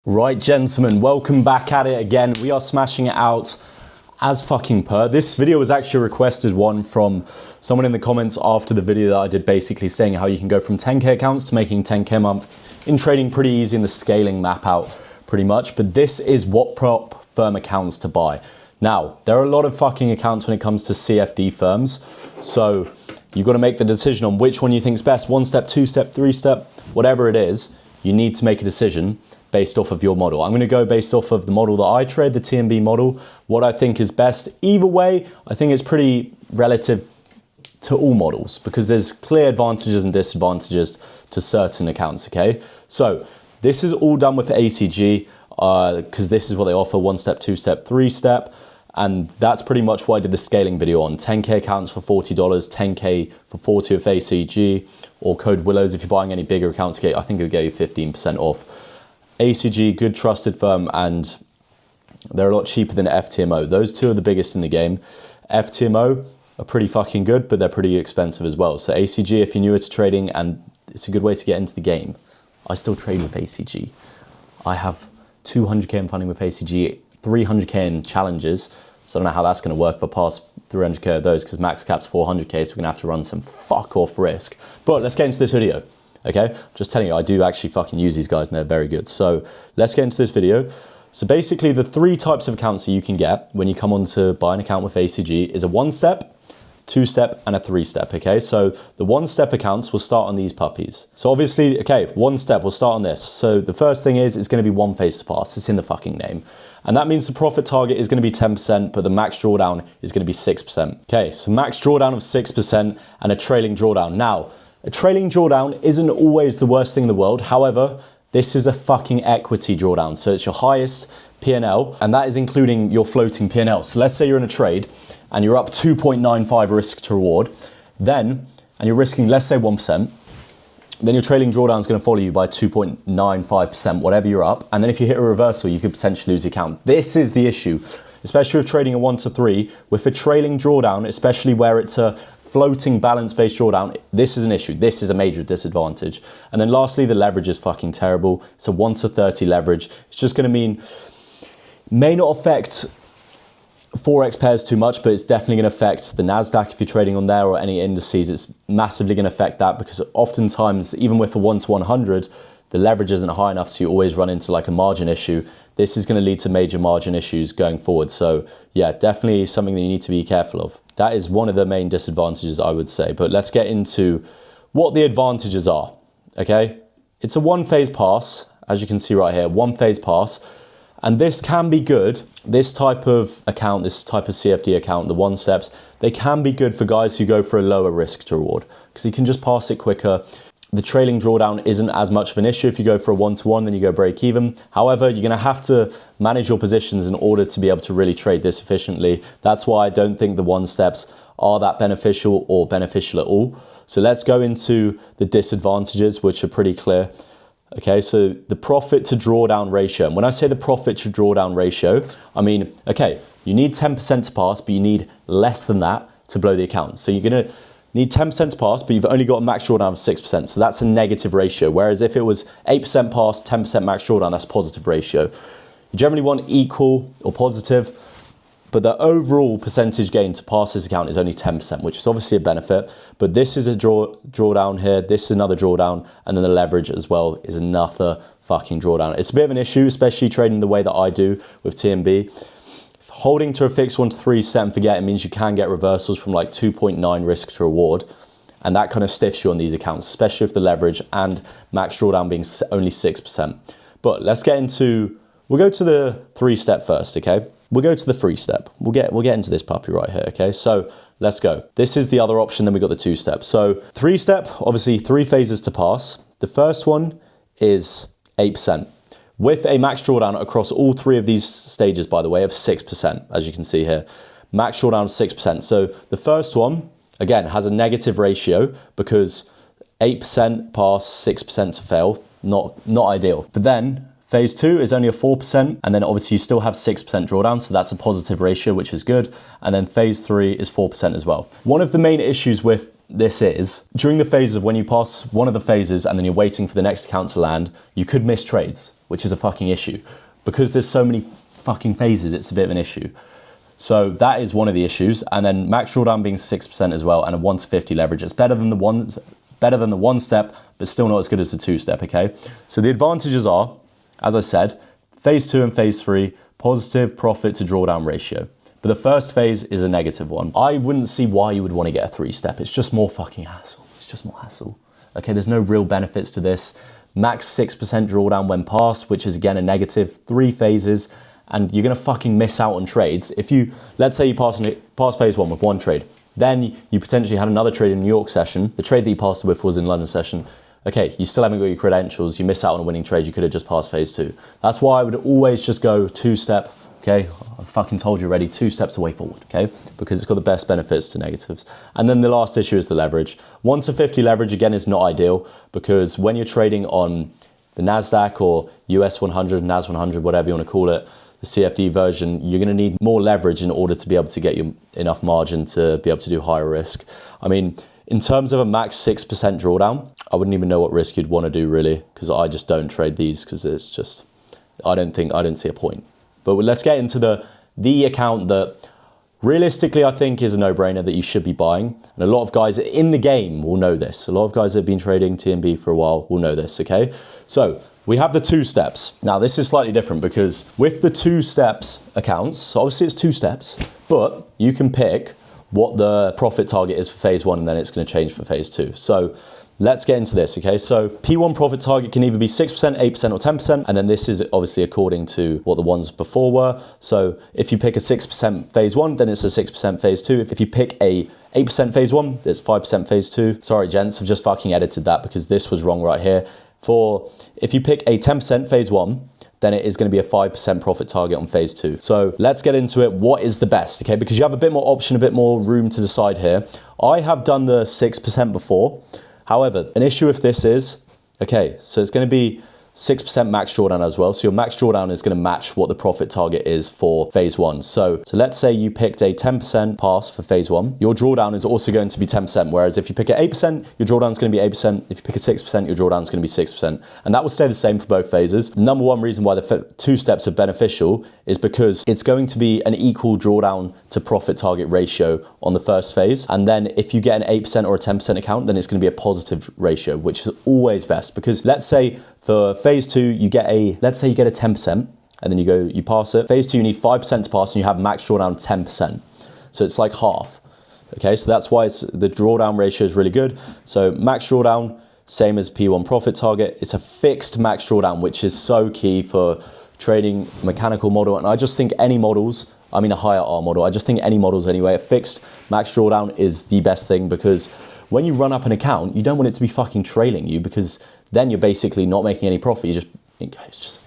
Right, gentlemen, welcome back at it again. We are smashing it out as fucking per. This video was actually a requested one from someone in the comments after the video that I did, basically saying how you can go from 10k accounts to making 10k a month in trading pretty easy, and the scaling map out pretty much. But this is what prop firm accounts to buy. Now, there are a lot of fucking accounts when it comes to CFD firms. So you've got to make the decision on which one you think is best. 1 step, 2 step, 3 step, whatever it is, you need to make a decision based off of your model. I'm going to go based off of the model that I trade, the TMB model, what I think is best. Either way, I think it's pretty relative to all models because there's clear advantages and disadvantages to certain accounts, okay? So this is all done with ACG because this is what they offer: 1 step, 2 step, 3 step. And that's pretty much what I did the scaling video on. 10k accounts for $40, 10k for 40 with ACG, or code Willows if you're buying any bigger accounts. I think it would get you 15% off. ACG, good trusted firm, and they're a lot cheaper than FTMO. Those two are the biggest in the game. FTMO are pretty fucking good, but they're pretty expensive as well. So ACG, if you're newer to trading, and it's a good way to get into the game. I still trade with ACG. I have 200k in funding with ACG, 300k in challenges. So I don't know how that's going to work for past 300k of those because max cap's 400k, so we're going to have to run some fuck off risk. But let's get into this video. Okay, just telling you, I do actually fucking use these guys and they're very good. So let's get into this video. So basically the 3 types of accounts that you can get when you come on to buy an account with ACG is a 1 step, 2 step, and a 3 step, okay? So the 1 step accounts will start on these puppies. So obviously, okay, 1 step, we'll start on this. So the first thing is it's gonna be 1 phase to pass. It's in the fucking name. And that means the profit target is gonna be 10%, but the max drawdown is gonna be 6%. Okay, so max drawdown of 6% and a trailing drawdown. Now, a trailing drawdown isn't always the worst thing in the world. However, this is a fucking equity drawdown. So it's your highest P&L, and that is including your floating P&L. So let's say you're in a trade and you're up 2.95 risk to reward, and you're risking, let's say 1%, then your trailing drawdown is going to follow you by 2.95%, whatever you're up. And then if you hit a reversal, you could potentially lose your account. This is the issue, especially with trading a 1 to 3, with a trailing drawdown, especially where it's a floating balance-based drawdown. This is an issue. This is a major disadvantage. And then lastly, the leverage is fucking terrible. It's a 1 to 30 leverage. It's just going to mean, may not affect Forex pairs too much, but it's definitely going to affect the NASDAQ if you're trading on there, or any indices. It's massively going to affect that because oftentimes, even with a 1 to 100, the leverage isn't high enough, so you always run into like a margin issue. This is going to lead to major margin issues going forward. So yeah, definitely something that you need to be careful of. That is one of the main disadvantages, I would say. But let's get into what the advantages are, okay? It's a 1 phase pass, as you can see right here, 1 phase pass. And this can be good. This type of account, this type of CFD account, the 1 steps, they can be good for guys who go for a lower risk to reward because you can just pass it quicker. The trailing drawdown isn't as much of an issue. If you go for a 1 to 1, then you go break even. However, you're going to have to manage your positions in order to be able to really trade this efficiently. That's why I don't think the 1 steps are that beneficial or beneficial at all. So let's go into the disadvantages, which are pretty clear. Okay, so the profit to drawdown ratio. And when I say the profit to drawdown ratio, I mean, okay, you need 10% to pass, but you need less than that to blow the account. So you're going to need 10% to pass, but you've only got a max drawdown of 6%. So that's a negative ratio. Whereas if it was 8% pass, 10% max drawdown, that's positive ratio. You generally want equal or positive, but the overall percentage gain to pass this account is only 10%, which is obviously a benefit. But this is a drawdown here, this is another drawdown, and then the leverage as well is another fucking drawdown. It's a bit of an issue, especially trading the way that I do with TMB. Holding to a fixed 1 to 3 set and forget, it means you can get reversals from like 2.9 risk to reward. And that kind of stiffs you on these accounts, especially with the leverage and max drawdown being only 6%. But let's get into, we'll go to the 3 step first, okay? We'll go to the 3 step. We'll get into this puppy right here, okay? So let's go. This is the other option, then we got the 2 step. So 3 step, obviously 3 phases to pass. The first one is 8%. With a max drawdown across all 3 of these stages, by the way, of 6%, as you can see here. Max drawdown of 6%. So the first one, again, has a negative ratio because 8% pass, 6% to fail. Not ideal. But then phase 2 is only a 4%, and then obviously you still have 6% drawdown, so that's a positive ratio, which is good. And then phase 3 is 4% as well. One of the main issues with this is, during the phases of when you pass one of the phases and then you're waiting for the next account to land, you could miss trades. which is a fucking issue. Because there's so many fucking phases, it's a bit of an issue. So that is one of the issues. And then max drawdown being 6% as well, and a 1 to 50 leverage. It's better than the one step, but still not as good as the 2-step, okay? So the advantages are, as I said, phase 2 and phase 3, positive profit to drawdown ratio. But the first phase is a negative one. I wouldn't see why you would want to get a 3-step. It's just more fucking hassle. It's just more hassle. Okay, there's no real benefits to this. Max 6% drawdown when passed, which is again a negative, 3 phases, and you're gonna fucking miss out on trades. If you, let's say you pass phase 1 with 1 trade, then you potentially had another trade in New York session. The trade that you passed with was in London session. Okay, you still haven't got your credentials. You miss out on a winning trade. You could have just passed phase 2. That's why I would always just go 2-step. Okay, I fucking told you already, 2 steps away forward, okay? Because it's got the best benefits to negatives. And then the last issue is the leverage. 1 to 50 leverage, again, is not ideal because when you're trading on the NASDAQ or US 100, NAS 100, whatever you want to call it, the CFD version, you're gonna need more leverage in order to be able to get you enough margin to be able to do higher risk. I mean, in terms of a max 6% drawdown, I wouldn't even know what risk you'd want to do really, because I just don't trade these because it's just, I don't see a point. But let's get into the account that realistically I think is a no-brainer that you should be buying. And a lot of guys in the game will know this. A lot of guys that have been trading TNB for a while will know this, okay? So we have the 2 steps. Now this is slightly different because with the 2 steps accounts, so obviously it's 2 steps, but you can pick what the profit target is for phase 1 and then it's gonna change for phase 2. So let's get into this, okay? So P1 profit target can either be 6%, 8%, or 10%, and then this is obviously according to what the ones before were. So if you pick a 6% phase 1, then it's a 6% phase 2. If you pick a 8% phase 1, there's 5% phase 2. Sorry, gents, I've just fucking edited that because this was wrong right here. If you pick a 10% phase 1, then it is going to be a 5% profit target on phase 2. So let's get into it. What is the best, okay? Because you have a bit more option, a bit more room to decide here. I have done the 6% before. However, an issue with this is, okay, so it's going to be 6% max drawdown as well. So your max drawdown is going to match what the profit target is for phase 1. So let's say you picked a 10% pass for phase 1. Your drawdown is also going to be 10%. Whereas if you pick an 8%, your drawdown is going to be 8%. If you pick a 6%, your drawdown is going to be 6%. And that will stay the same for both phases. The number one reason why the 2 steps are beneficial is because it's going to be an equal drawdown to profit target ratio on the first phase. And then if you get an 8% or a 10% account, then it's going to be a positive ratio, which is always best. Because let's say for phase 2, let's say you get a 10%, and then you pass it. Phase 2, you need 5% to pass, and you have max drawdown 10%. So it's like half. Okay, so that's why the drawdown ratio is really good. So max drawdown, same as P1 profit target. It's a fixed max drawdown, which is so key for trading mechanical model. And I just think any models, I mean a higher R model, I just think any models anyway, a fixed max drawdown is the best thing because when you run up an account, you don't want it to be fucking trailing you because then you're basically not making any profit. You just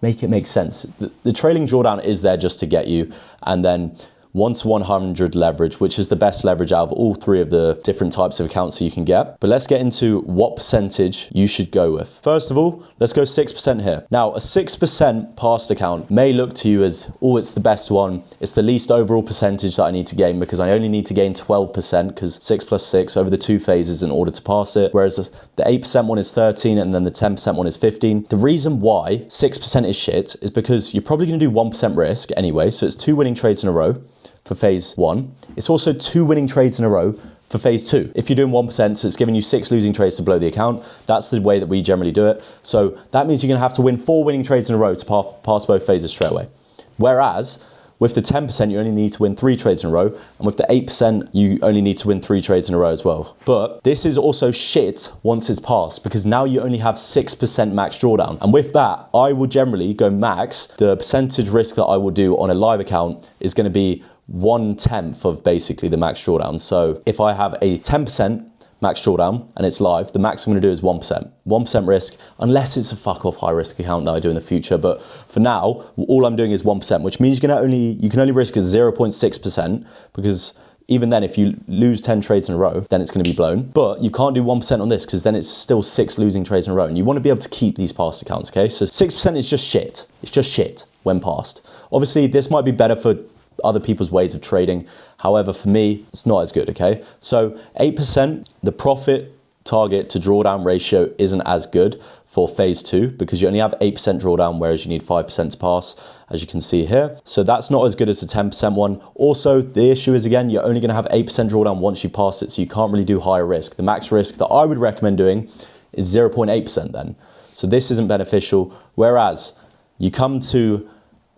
make it make sense. The trailing drawdown is there just to get you, and then 1 to 100 leverage, which is the best leverage out of all 3 of the different types of accounts that you can get. But let's get into what percentage you should go with. First of all, let's go 6% here. Now, a 6% passed account may look to you as, oh, it's the best one. It's the least overall percentage that I need to gain because I only need to gain 12% because 6 plus 6 over the 2 phases in order to pass it. Whereas the 8% one is 13 and then the 10% one is 15. The reason why 6% is shit is because you're probably going to do 1% risk anyway. So it's 2 winning trades in a row for phase 1. It's also 2 winning trades in a row for phase 2. If you're doing 1%, so it's giving you 6 losing trades to blow the account. That's the way that we generally do it. So that means you're gonna have to win 4 winning trades in a row to pass both phases straight away. Whereas with the 10%, you only need to win 3 trades in a row. And with the 8%, you only need to win 3 trades in a row as well. But this is also shit once it's passed because now you only have 6% max drawdown. And with that, I will generally go max. The percentage risk that I will do on a live account is gonna be 1/10 of basically the max drawdown. So if I have a 10% max drawdown and it's live, the max I'm going to do is 1%. 1% risk, unless it's a fuck off high risk account that I do in the future. But for now, all I'm doing is 1%, which means you can only risk 0.6% because even then, if you lose 10 trades in a row, then it's going to be blown. But you can't do 1% on this because then it's still 6 losing trades in a row. And you want to be able to keep these past accounts, okay? So 6% is just shit. It's just shit when passed. Obviously, this might be better for other people's ways of trading. However, for me, it's not as good, okay? So 8%, the profit target to drawdown ratio isn't as good for phase 2 because you only have 8% drawdown, whereas you need 5% to pass, as you can see here. So that's not as good as the 10% one. Also, the issue is, again, you're only going to have 8% drawdown once you pass it, so you can't really do higher risk. The max risk that I would recommend doing is 0.8% then. So this isn't beneficial, whereas you come to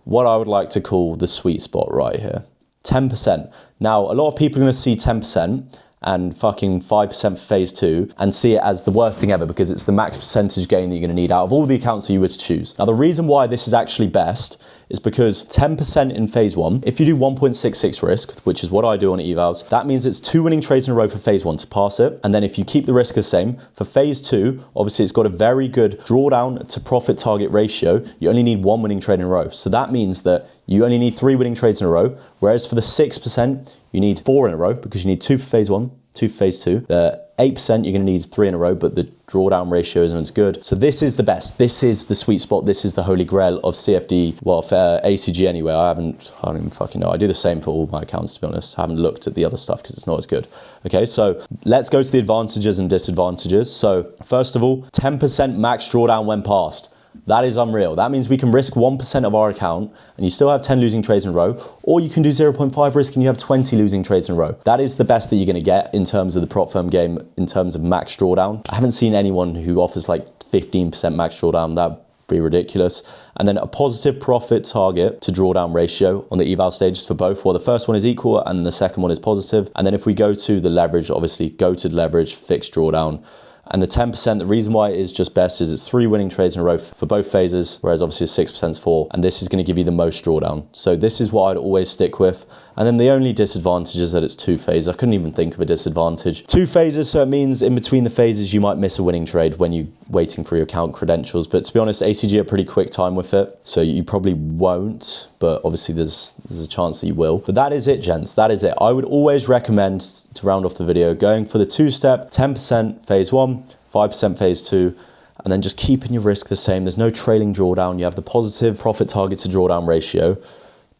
what I would like to call the sweet spot right here, 10%. Now, a lot of people are going to see 10% and fucking 5% for phase 2 and see it as the worst thing ever because it's the max percentage gain that you're going to need out of all the accounts that you were to choose. Now, the reason why this is actually best is because 10% in phase 1, if you do 1.66 risk, which is what I do on evals, that means it's 2 winning trades in a row for phase 1 to pass it. And then if you keep the risk the same, for phase 2, obviously it's got a very good drawdown to profit target ratio. You only need 1 winning trade in a row. So that means that you only need 3 winning trades in a row, whereas for the 6%, you need 4 in a row because you need 2 for phase 1, 2 for phase 2. The 8%, you're going to need 3 in a row, but the drawdown ratio isn't as good. So this is the best. This is the sweet spot. This is the holy grail of CFD. Well, for ACG anyway, I don't even fucking know. I do the same for all my accounts, to be honest. I haven't looked at the other stuff because it's not as good. Okay, so let's go to the advantages and disadvantages. So first of all, 10% max drawdown when passed. That is unreal. That means we can risk 1% of our account and you still have 10 losing trades in a row, or you can do 0.5 risk and you have 20 losing trades in a row. That is the best that you're going to get in terms of the prop firm game, in terms of max drawdown. I haven't seen anyone who offers like 15% max drawdown. That'd be ridiculous. And then a positive profit target to drawdown ratio on the eval stages for both. Well, the first one is equal and the second one is positive. And then if we go to the leverage, obviously go to leverage, fixed drawdown. And the 10%, the reason why it is just best is it's 3 winning trades in a row for both phases, whereas obviously 6% is 4. And this is going to give you the most drawdown. So this is what I'd always stick with. And then the only disadvantage is that it's 2 phases. I couldn't even think of a disadvantage. 2 phases, so it means in between the phases, you might miss a winning trade when you're waiting for your account credentials. But to be honest, ACG are pretty quick time with it. So you probably won't, but obviously there's a chance that you will. But that is it, gents. That is it. I would always recommend, to round off the video, going for the 2-step, 10% phase 1, 5% phase 2, and then just keeping your risk the same. There's no trailing drawdown. You have the positive profit target to drawdown ratio.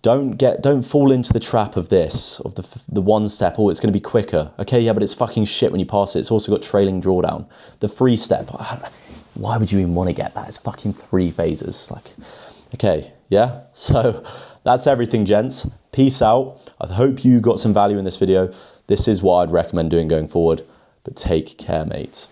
Don't fall into the trap of this, of the 1-step. Oh, it's going to be quicker. Okay, yeah, but it's fucking shit when you pass it. It's also got trailing drawdown. The 3-step. Why would you even want to get that? It's fucking 3 phases. Like, okay, yeah. So that's everything, gents. Peace out. I hope you got some value in this video. This is what I'd recommend doing going forward. But take care, mates.